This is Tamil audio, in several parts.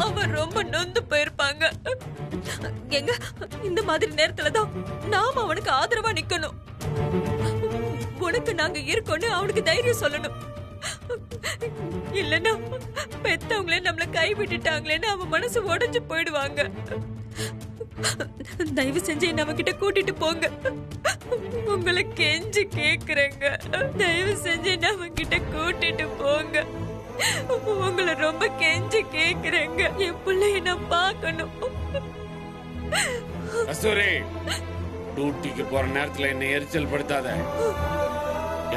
அவன் ரொம்ப நொந்து போயிருப்பாங்க. எங்க இந்த மாதிரி நேரத்துலதான் நாம அவனுக்கு ஆதரவா நிக்கணும். உனக்கு நாங்க இருக்கோன்னு அவனுக்கு தைரியம் சொல்லணும். இல்லன்னா பெத்தவங்களே நம்மள கைவிட்டுட்டாங்களேன்னு அவன் மனசு உடைஞ்சு போயிடுவாங்க. தயவு செஞ்சு நம்ம கிட்ட கூட்டிட்டு போங்க. உங்களை கெஞ்சி கேக்குறேங்க. தயவு செஞ்சு நம்ம கிட்ட கூட்டிட்டு போங்க. உங்களை ரொம்ப கெஞ்சி கேக்குறேங்க. என் பிள்ளைய நான் பார்க்கணும். கஸ்தூரி, டியூட்டிக்கு போற நேரத்துல என்ன எரிச்சல் படுத்தாத.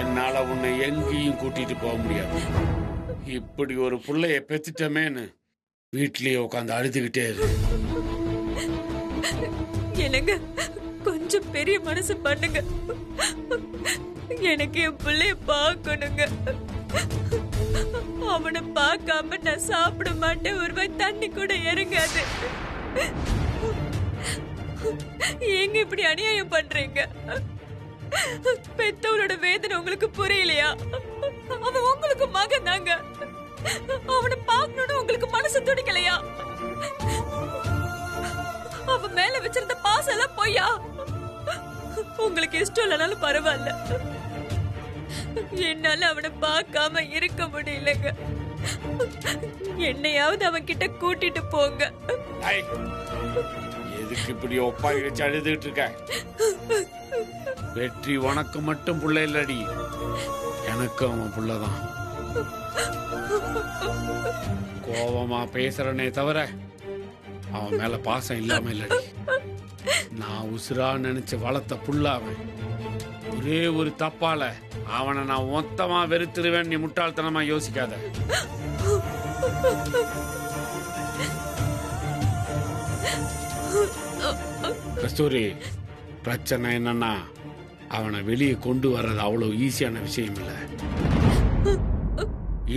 என்னால உன்னை எங்கேயும் கூட்டிட்டு போக முடியாது. இப்படி ஒரு புள்ளைய பெத்துட்டமேன்னு வீட்லயே உட்காந்து அழுதுகிட்டே இரு. என்னங்க கொஞ்சம் பெரிய மனசு பண்ணுங்க. எனக்கு என் பிள்ளைய பார்க்கணுங்க. அவனை பார்க்காம நான் சாப்பிட மாட்டேன். ஒரு வாய் தண்ணி கூட இறங்காது. ஏங்க இப்படி அநியாயம் பண்றீங்க? பெத்தவளோட வேதனை உங்களுக்கு புரியலையா? அவன் உங்களுக்கு மகன் தாங்க. அவனை பார்க்கணும்னு உங்களுக்கு மனசு துடிக்கலையா? அவன் மேல வச்சிருந்த பாசம் எல்லாம் பொய்யா? உங்களுக்கு இஷ்டம் இல்லைனாலும் பரவாயில்ல. என்னால அவனை பார்க்காம இருக்க முடியலங்க. என்னையாவது அவன் கிட்ட கூட்டிட்டு போங்க. எதுக்கு இப்படி ஒப்பாரி வச்சு அழுதுகிட்டு இருக்க? வெற்றி உனக்கு மட்டும் புள்ள இல்லடி, எனக்கு அவன் புள்ளதான். கோபமா பேசுறனே தவிர அவன் மேல பாசம் இல்லாம இல்லடி. நான் உசுரா நினைச்சு வளர்த்த புள்ள அவன். ஒரே ஒரு தப்பால அவனை நான் மொத்தமா வெறுத்துருவேன். நீ முட்டாள்தனமா யோசிக்காத. கஸ்தூரி, பிரச்சனை என்னன்னா அவனை வெளியே கொண்டு வர்றது அவ்வளவு ஈஸியான விஷயம் இல்ல.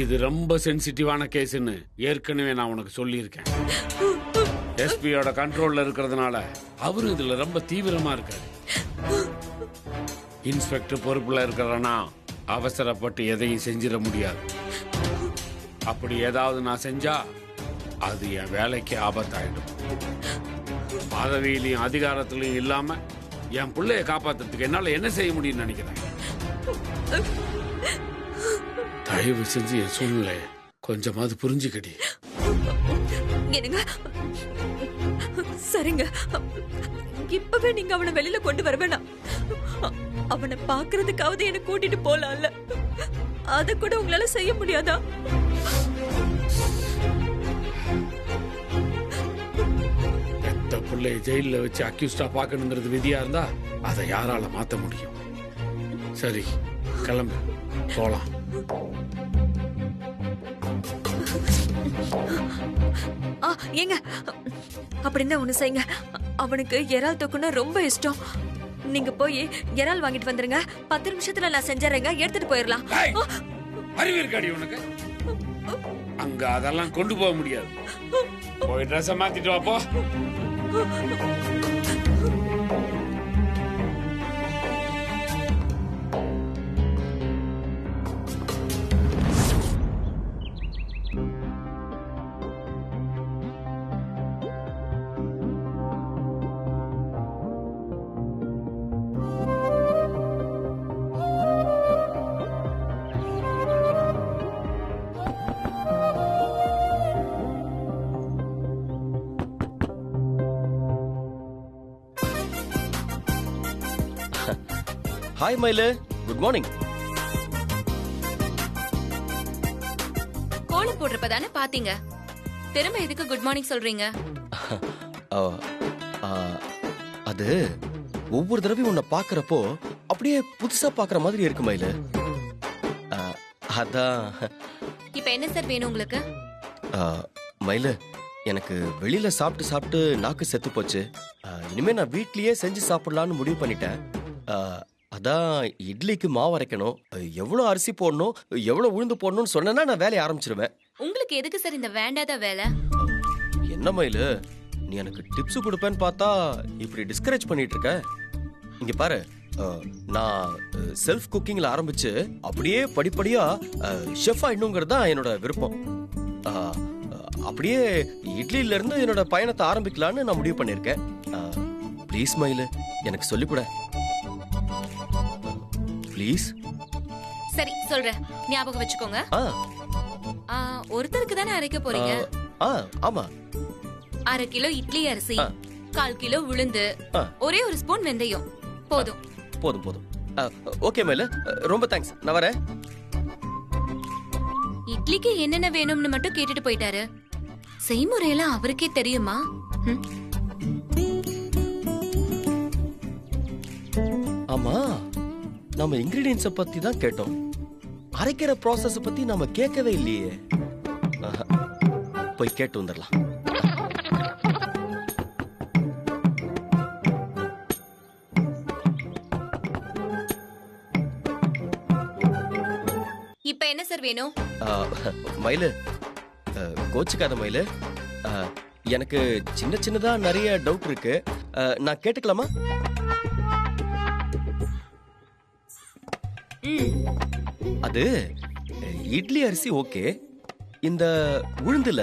இது ரொம்ப சென்சிட்டிவான கேஸ்ன்னு ஏற்கனவே நான் உனக்கு சொல்லியிருக்கேன். எஸ்பியோட கண்ட்ரோல்ல இருக்கிறதுனால அவரு இதுல ரொம்ப தீவிரமா இருக்காரு. இன்ஸ்பெக்டர் பொறுப்புல இருக்கிறனா அவசரப்பட்டு எதையும் செஞ்சிட முடியாது. அப்படி ஏதாவது நான் செஞ்சா அது என் வேலைக்கு ஆபத்தாயிடும். பதவியிலையும் அதிகாரத்திலையும் இல்லாம என் பிள்ளைய காப்பாத்துறதுக்கு என்னால என்ன செய்ய முடியும்னு நினைக்கிறேன். தயவு செஞ்சு என் சூழ்நிலை கொஞ்சமாவது புரிஞ்சுக்கடி. என்னங்க சரிங்க, இப்பவே நீங்க அவனை வெளியில கொண்டு வர வேணாம். அவனை பாக்குறதுக்காவது என்ன கூட்டிட்டு போலாம்ல. அத கூட உங்களால செய்ய முடியாதா? பெத்த பிள்ளைய ஜெயில வச்சு அக்யூஸ்டா பாக்கணுங்கிறது விதியா இருந்தா அதை யாரால மாத்த முடியும்? சரி, கிளம்பு, போலாம். ஏங்க அப்படின்னு ஒண்ணு செய்யுங்க. அவனுக்கு இறால் தொக்குன்னா ரொம்ப இஷ்டம். நீங்க போய் இறால் வாங்கிட்டு வந்துருங்க. 10 நிமிஷத்துல நான் செஞ்சறேங்க. எடுத்துட்டு போயிடலாம். அறிவு இருக்காடி உனக்கு? அங்க அதெல்லாம் கொண்டு போக முடியாது. போய் ட்ரெஸ் மாத்திட்டு வா போ. ஹாய் மயிலு, குட் மார்னிங். கோலம் போடுறப்பதானே பாத்தீங்க. திரும்ப எதுக்கு குட் மார்னிங் சொல்றீங்க? அது ஒவ்வொரு தடவையும் உன்னை பாக்குறப்போ அப்படியே புதுசா பாக்குற மாதிரி இருக்கு மயிலு. அதான். இப்ப என்ன சார் வேணும் உங்களுக்கு? மயிலு, எனக்கு வெளியில சாப்பிட்டு சாப்பிட்டு நாக்கு செத்து போச்சு. இனிமே நான் வீட்லயே செஞ்சு சாப்பிடலான்னு முடிவு பண்ணிட்டேன். அதான் இட்லிக்கு மாவு அரைக்கணும். எவ்வளவு அரிசி போடணும், எவ்வளவு உளுந்து போடணும்னு சொன்னா நான் வேலையை ஆரம்பிச்சிருவேன். உங்களுக்கு எதுக்கு சார் இந்த வேண்டாத வேலை? என்ன மயிலு, நீ எனக்கு டிப்ஸ் கொடுப்பேன்னு பார்த்தா இப்படி டிஸ்கரேஜ் பண்ணிட்டு இருக்க. இங்க பாரு, நான் செல்ஃப் குக்கிங்ல ஆரம்பிச்சு அப்படியே படிப்படியா ஷெஃப் ஆயிடணுங்கிறது தான் என்னோட விருப்பம். அப்படியே இட்லியில இருந்து என்னோட பயணத்தை ஆரம்பிக்கலான்னு நான் முடிவு பண்ணிருக்கேன். ப்ளீஸ் மயிலு, எனக்கு சொல்லிக் கொடு ப்ளீஸ். சரி சொல்றேன், ஞாபகம் வச்சுக்கோங்க. ஒருத்தருக்கு தானே அரைக்க போறீங்க? ஆமா. 1/2 கிலோ இட்லி அரிசி, 1/4 கிலோ உளுந்து, ஒரே ஒரு ஸ்பூன் வெந்தயம் போதும். போதும் போதும். ஓகே மயிலு, ரொம்ப தேங்க்ஸ். நான் வரேன். இட்லிக்கு என்னென்ன வேணும்னு மட்டும் கேட்டுட்டு போயிட்டாரு. செய்முறையெல்லாம் அவருக்கே தெரியுமா? ஆமா, நம்ம இன்கிரிடியன்ஸ பத்தி தான் கேட்டோம். அரைக்கிற ப்ராசஸ் பத்தி நாம கேட்கவே இல்லையே. போய் கேட்டு வந்துடலாம். இப்ப என்ன சார் வேணும்? மயிலு, கோச்சுக்காத மயிலு, எனக்கு சின்ன சின்னதா நிறைய டவுட் இருக்கு. நான் கேட்டுக்கலாமா? அது இட்லி அரிசி ஓகே. இந்த உளுந்துல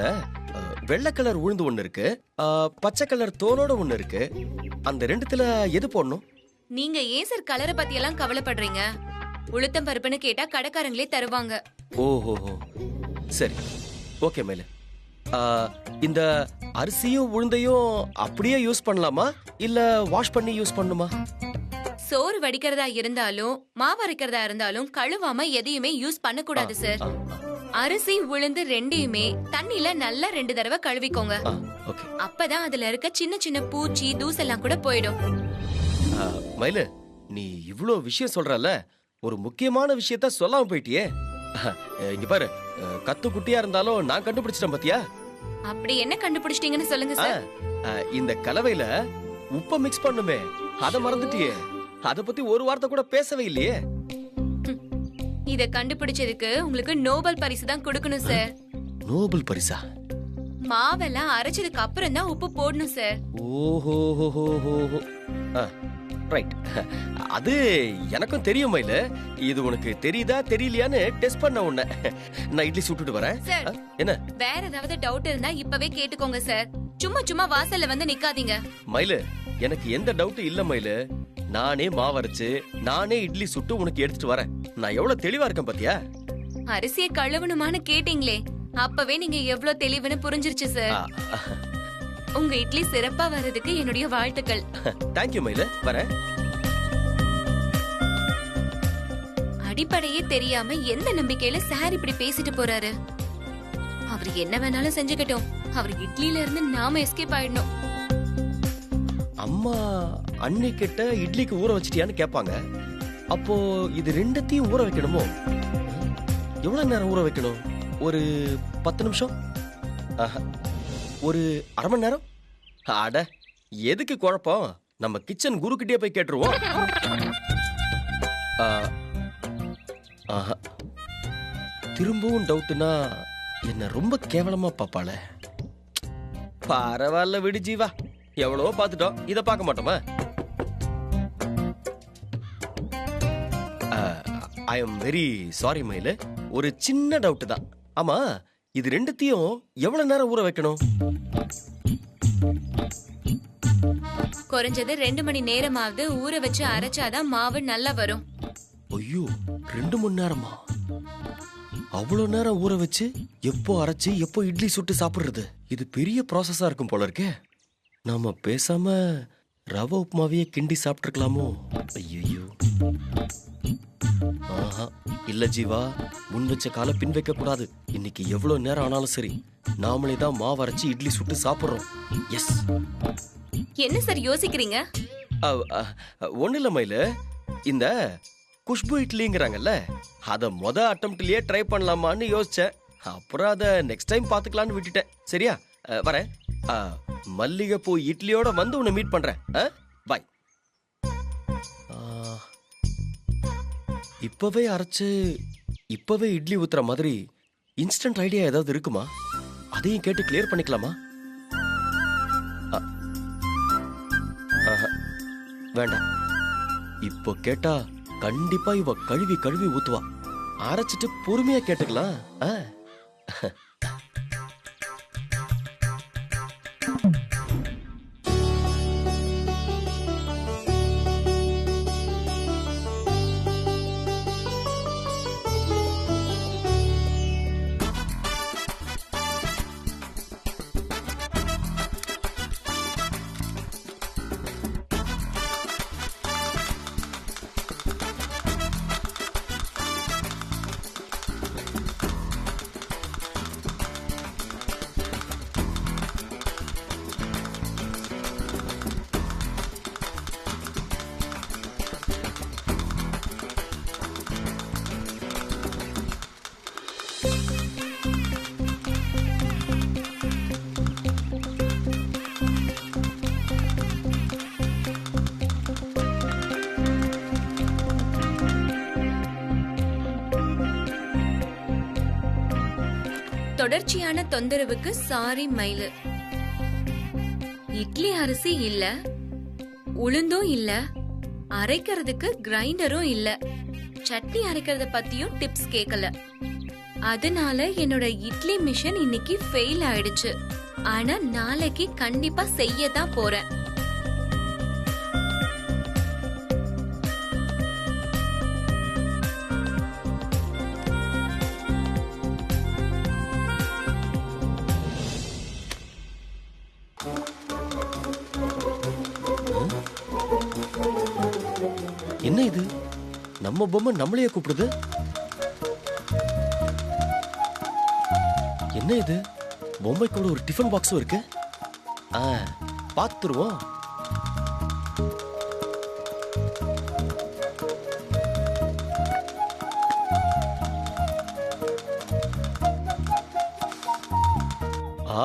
வெள்ளை கலர் உளுந்து ஒண்ணு இருக்கு, பச்சை கலர் தோலோட ஒண்ணு இருக்கு. அந்த ரெண்டுத்துல எது போடணும்? நீங்க ஏன் சார் கலரை பத்தி எல்லாம் கவலைப்படுறீங்க? உளுத்தம் பருப்புன்னு கேட்டா கடைக்காரங்களே தருவாங்க. ஓஹோ, சரி ஓகே மயிலு. இந்த அரிசியும் உளுந்தையும் அப்படியே யூஸ் பண்ணலாமா இல்ல வாஷ் பண்ணி யூஸ் பண்ணுமா? சோறு வடிக்கிறதா இருந்தாலும் மாவு அரைக்கிறதா இருந்தாலும் கழுவாம எதையுமே யூஸ் பண்ண கூடாது சார். அரிசி உளுந்து ரெண்டையுமே தண்ணில நல்லா 2 தடவை கழுவிக்கோங்க. அப்பதான் அதுல இருக்க சின்ன சின்ன பூச்சி தூசெல்லாம் கூட போயிடும். மயிலு, நீ இவ்ளோ விஷயம் சொல்றல, ஒரு முக்கியமான விஷயத்த சொல்லாம போயிட்டியே. இங்க பாரு, கத்து குட்டியா இருந்தாலும் நான் கண்டுபிடிச்சிட்டேன் பாத்தியா? அப்படி என்ன கண்டுபிடிச்சிட்டீங்கன்னு சொல்லுங்க சார். இந்த கலவையில உப்ப மிக்ஸ் பண்ணுமே, அத மறந்துட்டியே. அத பத்தி ஒரு வார்த்தை கூட பேசவே இல்லையே. இத கண்டுபிடிச்சதுக்கு உங்களுக்கு நோபல் பரிசு தான் கொடுக்கணும் சார். நோபல் பரிசா? மாவெல்லாம் அரைச்சதுக்கு அப்புறம் தான் உப்பு போடணும் சார். ஓஹோ, ரைட். அது எனக்கும் தெரியும் மயிலு. இது உனக்கு தெரியுதா தெரியலையான்னு டெஸ்ட் பண்ண உன்ன. நான் இட்லி சுட்டுட்டு வரேன். என்ன வேற ஏதாவது டவுட் இருந்தா இப்பவே கேட்டுக்கோங்க சார். சும்மா சும்மா வாசல்ல வந்து நிக்காதீங்க. மயிலு, எனக்கு எந்த டவுட்டும் இல்ல மயிலு. நானே மாவரைச்சு நானே இட்லி சுட்டு உனக்கு எடுத்துட்டு வரேன். நான் எவ்வளவு தெளிவா இருக்கேன் பாத்தியா? அரிசியை கழுவணுமான்னு கேட்டீங்களே, அப்பவே நீங்க எவ்வளவு தெளிவுன்னு புரிஞ்சிருச்சு சார். உங்க இட்லி சிறப்பா வர்றதுக்கு என்னுடைய வாழ்த்துக்கள். தேங்க்யூ மயிலு, வரேன். அடிப்படையே தெரியாம எந்த நம்பிக்கையில சார் இப்படி பேசிட்டு போறாரு? அவர் என்ன வேணாலும் செஞ்சுக்கட்டும். அவர் இட்லில இருந்து நாம எஸ்கேப் ஆயிடணும். அம்மா அண்ணி கிட்ட இட்லிக்கு ஊற வச்சிட்டியான்னு கேட்பாங்க. அப்போ இது ரெண்டத்தையும் ஊற வைக்கணுமோ? எவ்வளவு நேரம் ஊற வைக்கணும்? ஒரு 10 நிமிஷம்? ஒரு அரை மணி நேரம்? அட, எதுக்கு குழப்பம்? நம்ம கிச்சன் குரு கிட்டே போய் கேட்டுருவோம். திரும்பவும் டவுட்னா என்ன ரொம்ப கேவலமா பாப்பாள. பரவாயில்ல விடு ஜீவா, எவ்வளவோ பாத்துட்டோம், இத பார்க்க மாட்டோமா? ஐ எம் வெரி சாரி மயிலு, ஒரு சின்ன டவுட் தான். ஆமா, இது ரெண்டுத்தையும் எவ்வளவு நேரம் ஊற வைக்கணும்? குறைஞ்சது 2 மணி நேரமாவது ஊற வச்சு அரைச்சாதான் மாவு நல்லா வரும். ஐயோ, 2 மணி நேரமா? அவ்வளவு நேரம் ஊற வச்சு எப்போ அரைச்சு எப்போ இட்லி சுட்டு சாப்பிடுறது? இது பெரிய ப்ராசஸா இருக்கும் போல இருக்கே. நாம பேசாம ரவை உப்புமாவையே கிண்டி சாப்பிட்டுருக்கலாமோ? ஐயோ, ஆஹா, இல்ல ஜீவா, முன் வச்ச கால பின் வைக்க கூடாது. இன்னைக்கு எவ்வளவு நேரம் ஆனாலும் சரி, நாமளே தான் மாவு அரைச்சு இட்லி சுட்டு சாப்பிடுறோம். எஸ். என்ன சார் யோசிக்கிறீங்க? ஒண்ணு இல்ல மயிலு, இந்த குஷ்பு இட்லிங்கிறாங்கல்ல, அத அட்டம்ப்ட்லயே ட்ரை பண்ணலாமான்னு யோசிச்சேன். அப்புறம் அத நெக்ஸ்ட் டைம் பாத்துக்கலான்னு விட்டுட்டேன். சரியா? வரேன். மல்லிகைப்பூ இட்லியோட வந்து உன்னை மீட் பண்றேன். பாய். இப்பவே அரைச்சு இப்பவே இட்லி ஊத்துற மாதிரி இன்ஸ்டன்ட் ஐடியா ஏதாவது இருக்குமா? அதையும் கேட்டு கிளியர் பண்ணிக்கலாமா? வேண்டாம், இப்போ கேட்டா கண்டிப்பா இவ கழுவி கழுவி ஊத்துவா. அரைச்சிட்டு பொறுமையா கேட்டுக்கலாம். தொடர்ச்சியான தொந்தரவுக்கு சாரி மயிலு. இட்லி அரிசி இல்ல, உளுந்தும் இல்ல, அரைக்கிறதுக்கு கிரைண்டரும் இல்ல, சட்னி அரைக்கிறத பத்தியும் டிப்ஸ் கேட்கல. அதனால என்னோட இட்லி மிஷின் இன்னைக்கு ஃபெயில் ஆயிடுச்சு. ஆனா நாளைக்கு கண்டிப்பா செய்யதான் போறேன். என்ன இது? நம்ம பொம்மை நம்மளையே கூப்பிடுது. என்ன இது? பொம்மை கூட ஒரு டிஃபன் பாக்ஸும் இருக்கு. பாத்துருவோம்.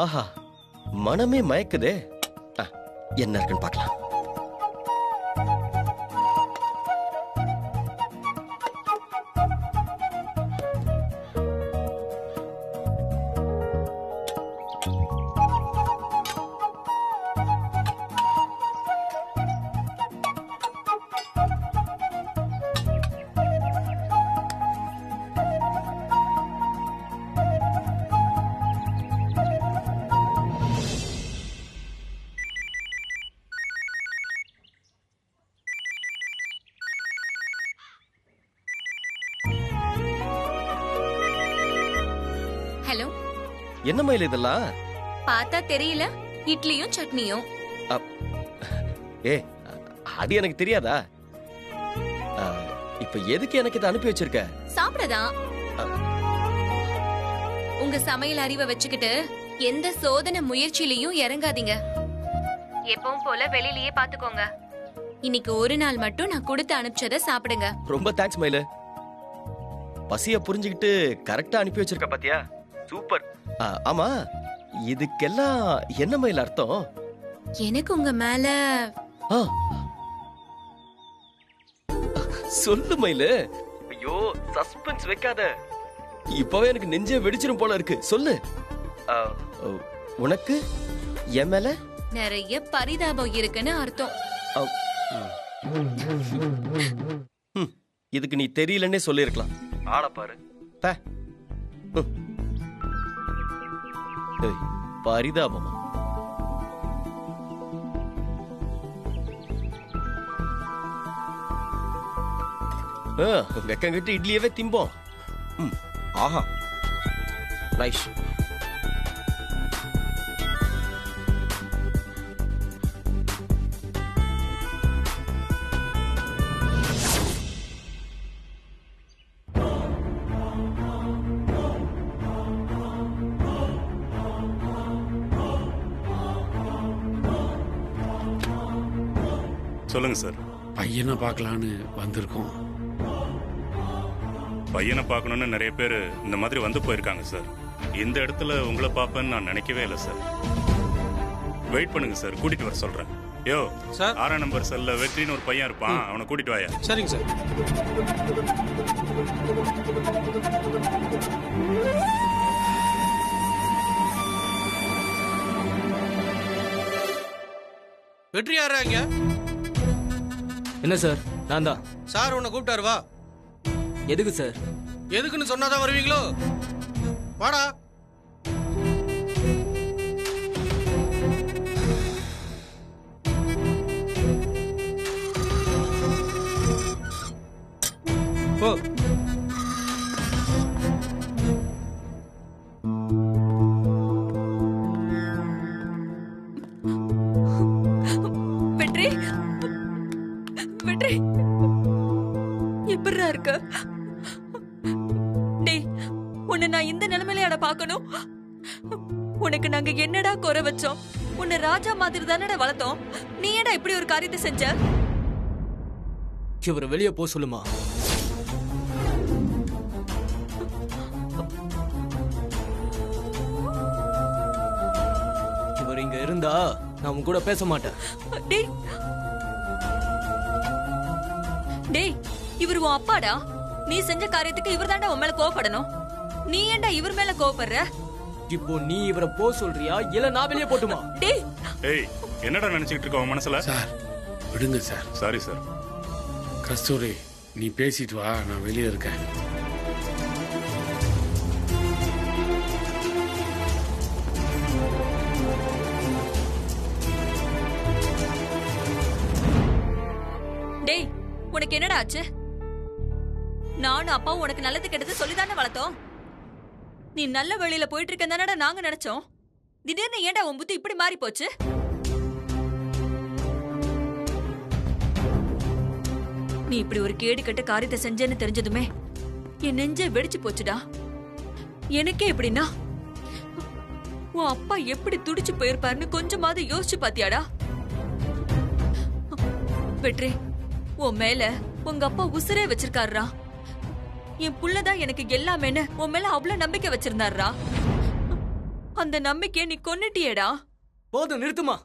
ஆஹா, மனமே மயக்குதே. என்ன இருக்குன்னு பார்க்கலாம். ஹலோ, என்ன மயில் இதெல்லாம்? பார்த்தா தெரியல, இட்லியும் சட்னியும். ஏ, அது எனக்கு தெரியாதா? இப்ப எதுக்கு எனக்கு இதை அனுப்பி வச்சிருக்க? சாப்பிடதான். உங்க சமையல் அறிவை வச்சுக்கிட்டு எந்த சோதனை முயற்சியிலையும் இறங்காதீங்க. எப்பவும் போல வெளியிலயே பாத்துக்கோங்க. இன்னைக்கு ஒரு நாள் மட்டும் நான் கொடுத்து அனுப்பிச்சத சாப்பிடுங்க. ரொம்ப தேங்க்ஸ் மயிலு. பசிய புரிஞ்சுக்கிட்டு கரெக்டா அனுப்பி வச்சிருக்க பாத்தியா? சூப்பர். ஆமா, இதுக்கெல்லாம் என்ன மயில் அர்த்தம்? எனக்கு உங்க மேல சொல்லு மயிலு. ஐயோ, சஸ்பென்ஸ் வைக்காத. இப்பவே எனக்கு நெஞ்சே வெடிச்சிரும் போல இருக்கு. சொல்லு. உனக்கு என் மேல நிறைய பரிதாபம் இருக்குன்னு அர்த்தம். இதுக்கு நீ தெரியலன்னே சொல்லிருக்கலாம். ஆள பாரு. பரிதாபமா? வெக்கங்கிட்டு இட்லியவே திம்போம். ஆஹா, நைஸ். சொல்லுங்க சார். பையனை பார்க்கலான்னு வந்திருக்கோம். பையனை பார்க்கணுன்னு நிறைய பேர் இந்த மாதிரி வந்து போயிருக்காங்க சார். இந்த இடத்துல உங்களை பார்ப்பேன்னு நான் நினைக்கவே இல்லை சார். வெயிட் பண்ணுங்க சார், கூட்டிட்டு வர சொல்றேன். யோ சார், 6ஆம் நம்பர் செல்ல வெற்றின்னு ஒரு பையன் இருப்பான், அவனை கூட்டிட்டு வாயா. சரிங்க சார். வெற்றி யாராங்க? என்ன சார், நான் தான். சார் உன்னை கூப்பிட்டாரு வா. எதுக்கு சார்? எதுக்குன்னு சொன்னாதான் வருவீங்களோ? வாடா. போ. வெற்றி, வெற்றி, எப்படிடா இருக்க? டேய், உன்னை நான் இந்த நிலைமையில பார்க்கணும். உனக்கு நாங்க என்னடா குறை வச்சோம்? உன்னை ராஜா மாதிரி தானடா வளர்த்தோம். நீ ஏடா இப்படி ஒரு காரியத்தை செஞ்ச? இவரை வெளியே போ சொல்லுமா. இவர் இங்க இருந்தா நான் உன் கூட பேச மாட்டேன். டேய், டேய், இவர் உன் அப்பாடா. நீ செஞ்ச காரியத்துக்கு இவர் தாண்டா உன் மேல கோவப்படணும். நீ ஏன்டா இவர் மேல கோவப்படுற? இப்போ நீ இவரை போ சொல்றியா இல்ல நான் வெளியே போட்டுமா? டேய், ஏய் என்னடா நினைச்சிட்டு இருக்க உன் மனசுல? சார் விடுங்க சார். Sorry sir. கஸ்தூரி நீ பேசிட்டு வா, நான் வெளியே இருக்கேன். டேய், உனக்கு என்னடா ஆச்சு? நானும் அப்பாவும் உனக்கு நல்லது கெட்டது சொல்லிதானே வளர்த்தோம். நீ நல்ல வழியில போயிட்டு இருக்கேன்னு நாங்க நினைச்சோம். திடீர்னு ஏன்டா உன் புத்தி இப்படி மாறி போச்சு? நீ இப்படி ஒரு கேடு கட்ட காரியத்தை செஞ்சேன்னு தெரிஞ்சதுமே என் நெஞ்சே வெடிச்சு போச்சுடா. எனக்கே எப்படின்னா உன் அப்பா எப்படி துடிச்சு போயிருப்பாருன்னு கொஞ்சமாவது யோசிச்சு பாத்தியாடா? வெற்றி, உன் மேல உங்க அப்பா உசுரே வச்சிருக்காருடா. என் புள்ளதான் எனக்கு எல்லாமேன்னு உன் மேல அவ்வளவு நம்பிக்கை வச்சிருந்தாருடா. அந்த நம்பிக்கையை நீ கொன்னுட்டியேடா. போதும் நிறுத்துமா.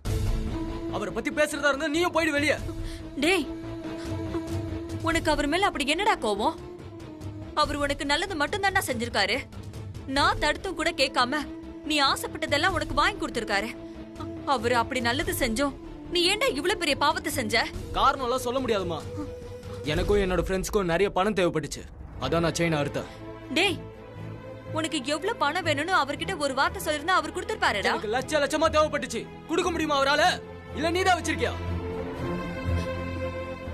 அவரை பத்தி பேசுறதா இருந்தா நீயும் போயிடு வெளியே. டேய், உனக்கு அவர் மேல அப்படி என்னடா கோவம்? அவர் உனக்கு நல்லது மட்டும் தானே செஞ்சிருக்காரு. நான் தடுத்தும் கூட கேட்காம நீ ஆசைப்பட்டதெல்லாம் உனக்கு வாங்கி கொடுத்திருக்காரு. அவரு அப்படி நல்லது செஞ்சோம் நீ ஏன்டா இவ்வளவு பெரிய பாவத்தை செஞ்ச? காரணம் எல்லாம் சொல்ல முடியாதுமா. எனக்கும் என்னோட ஃப்ரெண்ட்ஸ்க்கும் நிறைய பணம் தேவைப்பட்டுச்சு. அதான் நான் செயின் அறுத்தேன். டேய், உனக்கு எவ்வளவு பணம் வேணும்னு அவர்கிட்ட ஒரு வார்த்தை சொல்லிருந்தா அவர் கொடுத்திருப்பாருடா. எனக்கு லட்சமா தேவைப்பட்டுச்சு. கொடுக்க முடியுமா அவரால? இல்ல நீதான் வச்சிருக்கியா?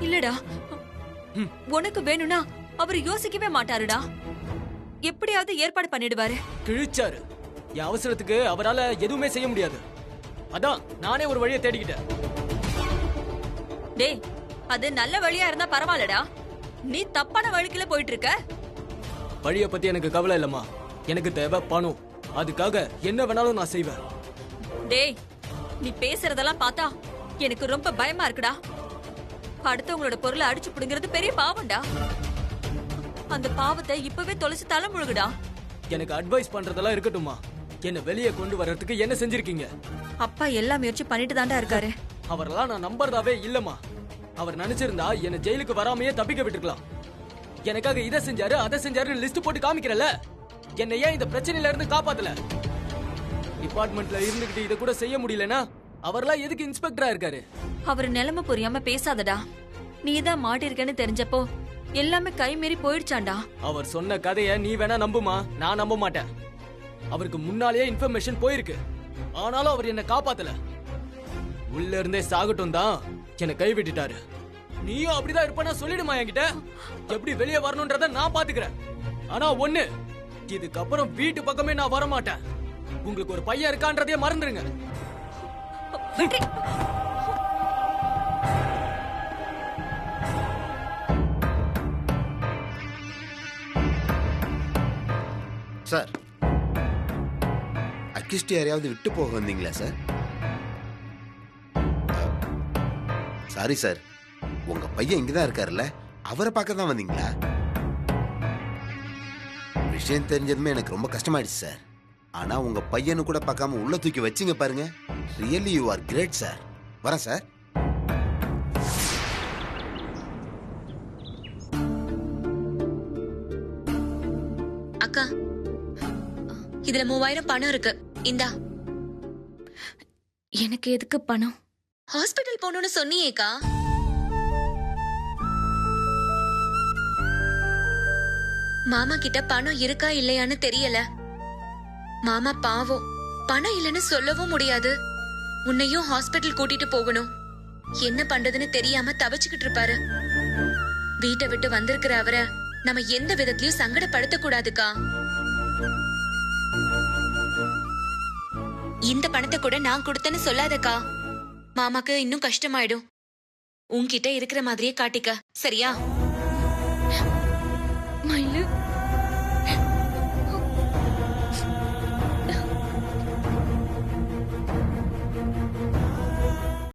இல்லடா, உனக்கு வேணும்னா அவர் யோசிக்கவே மாட்டாருடா. எப்படியாவது ஏற்பாடு பண்ணிடுவாரு. கிழிச்சாரு. என் அவசரத்துக்கு அவரால எதுவுமே செய்ய முடியாது. அதான் நானே ஒரு வழியை தேடிக்கிட்டேன். டேய், அது நல்ல வழியா இருந்தா பரவாயில்லடா. நீ தப்பான வழிக்குல போயிட்டு இருக்க. வழிய பத்தி எனக்கு கவலை இல்லம்மா. எனக்கு தேவை பணம். அதுக்காக என்ன வேணாலும் நான் செய்வேன். டேய், நீ பேசுறதெல்லாம் பார்த்தா எனக்கு ரொம்ப பயமா இருக்குடா. அடுத்தவங்களோட பொருளை அடிச்சு புடுங்கிறது பெரிய பாவம்டா. அந்த பாவத்தை இப்பவே தொலைச்சு தலை முழுகுடா. எனக்கு அட்வைஸ் பண்றதெல்லாம் இருக்கட்டும்மா. என்ன வெளியே கொண்டு வர்றதுக்கு என்ன செஞ்சிருக்கீங்க? அப்பா எல்லா முயற்சி பண்ணிட்டு தாண்டா இருக்காரு. அவரெல்லாம் நான் நம்புறதாவே இல்லம்மா. அவர் நினைச்சிருந்தா என்ன ஜெயிலுக்கு வராமையே தப்பிக்க விட்டுருக்கலாம். எனக்காக இதை செஞ்சாரு அதை செஞ்சாரு லிஸ்ட் போட்டு காமிக்கிறல. என்ன ஏன் இந்த பிரச்சனையில இருந்து காப்பாத்தல? டிபார்ட்மெண்ட்ல இருந்துகிட்டு இதை கூட செய்ய முடியலனா அவரெல்லாம் எதுக்கு இன்ஸ்பெக்டரா இருக்காரு? அவர் நிலைமை புரியாம பேசாதடா. நீதான் மாட்டிருக்கேன்னு தெரிஞ்சப்போ எல்லாமே கை மீறி போயிடுச்சாண்டா. அவர் சொன்ன கதைய நீ வேணா நம்புமா, நான் நம்ப மாட்டேன். அவருக்கு முன்னாலேயே இன்ஃபர்மேஷன் போயிருக்கு. ஆனாலும் அவர் என்ன காப்பாத்தல. உள்ள இருந்தே சாகட்டும் தான் என்ன கை விட்டுட்டாரு. நீயும் அப்படிதான் இருப்பா சொல்லிடுமா என்கிட்ட. எப்படி வெளியே வரணும்ன்றத நான் பாத்துக்கிறேன். ஆனா ஒண்ணு, இதுக்கப்புறம் வீட்டு பக்கமே நான் வர மாட்டேன். உங்களுக்கு ஒரு பையன் இருக்கான்றதே மறந்துருங்க. சார், அக்யூஸ்ட் யாரையாவது விட்டு போக வந்தீங்களா சார்? சாரி சார், உங்க பையன் இங்கதான் இருக்காருல்ல, அவரை பார்க்க தான் வந்தீங்களா? விஷயம் தெரிஞ்சதுமே எனக்கு ரொம்ப கஷ்டமாயிடுச்சு சார். ஆனா உங்க பையனு கூட பார்க்காம உள்ள தூக்கி வச்சிங்க பாருங்க. Really you are great sir. வரேன் சார். அக்கா, இதுல 3000 பணம் இருக்கு. இந்தா. எனக்கு எதுக்கு பணம்? ஹாஸ்பிடல் போகணும்னு சொன்னியேக்கா. மாமா கிட்ட பணம் இருக்கா இல்லையான்னு தெரியல. மாமா பாவம், பணம் இல்லைன்னு சொல்லவும் முடியாது. உன்னையும் ஹாஸ்பிட்டல் கூட்டிட்டு போகணும். என்ன பண்றதுன்னு தெரியாம தவிச்சுக்கிட்டு இருப்பாரு. வீட்டை விட்டு வந்திருக்கிற அவரை நம்ம எந்த விதத்திலயும் சங்கடப்படுத்த கூடாதுக்கா. இந்த பணத்தை கூட நான் கொடுத்தேன்னு சொல்லாதக்கா. மாமாக்கு இன்னும் கஷ்டமாயிடும். உன்கிட்ட இருக்கிற மாதிரியே காட்டிக்க, சரியா?